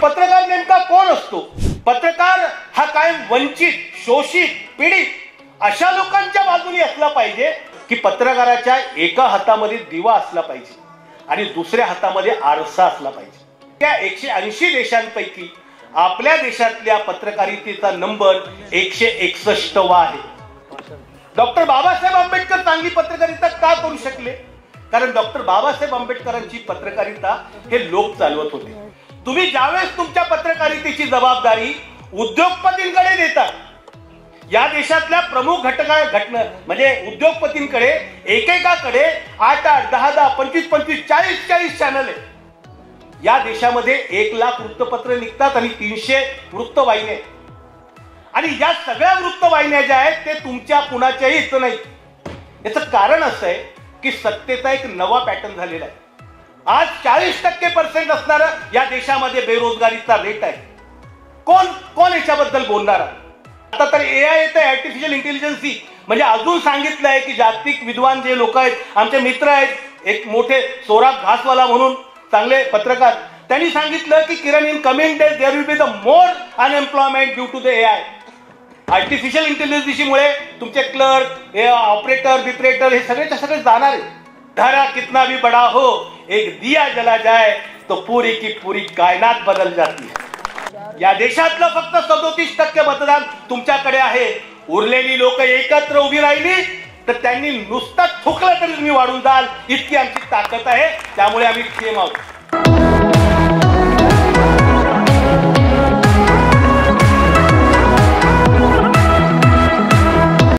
पत्रकार नेमका कोण असतो? पत्रकार हा कायम वंचित, शोषित, पीडित अशा लोकांच्या बाजूने असला पाहिजे की पत्रकाराच्या एका हातामध्ये दिवा असला पाहिजे आणि दुसऱ्या हातामध्ये आरसा असला पाहिजे. त्या 180 देशांपैकी आपल्या देशातल्या पत्रकारितेचा नंबर 161वा आहे. डॉक्टर बाबासाहेब आंबेडकर चांगली पत्रकारिता का करू शकले? कारण डॉक्टर बाबासाहेब आंबेडकरांची पत्रकारिता हे लोक चालवत होते. तुम्ही ज्यावेळेस तुमच्या पत्रकारितेची जबाबदारी उद्योगपतींकडे देता, या देशातल्या प्रमुख घटना म्हणजे उद्योगपतींकडे एकेकाकडे 8-8, 10-10, 25-25, 40-40 चॅनल आहे. या देशामध्ये 1 लाख वृत्तपत्र निघतात आणि 300 वृत्तवाहिन्या आहेत. आणि या सगळ्या वृत्तवाहिन्या ज्या आहेत ते तुमच्या कुणाच्याही हित नाही. याचं कारण असं आहे की सत्तेचा एक नवा पॅटर्न झालेला आहे. आज 40% असणारा या देशामध्ये बेरोजगारीचा रेट आहे. कोण याच्याबद्दल बोलणार? आता तर AI येत आहे, आर्टिफिशियल इंटेलिजन्सी. म्हणजे अजून सांगितलं आहे की जागतिक विद्वान जे लोक आहेत, आमचे मित्र आहेत, एक मोठे सोराब घासवाला म्हणून चांगले पत्रकार, त्यांनी सांगितलं की Kiran in coming days there will be the more unemployment due to the AI. Artificial इंटेलिजन्सीमुळे तुमचे क्लर्क, ऑपरेटर, बिपरेटर हे सगळे जाणार आहे. धारा कितना भी बड़ा हो, एक दिया जला जाए तो पूरी की पूरी कायनात बदल जाती है. या देशातलं फक्त 37% मतदान तुमच्याकडे आहे. उरलेली लोक एकत्र उभी राहिली तर त्यांनी नुसतं थुकलं तरी तुम्ही वाढून जाल, इतकी आमची ताकद आहे. त्यामुळे आम्ही क्षेम आहोत.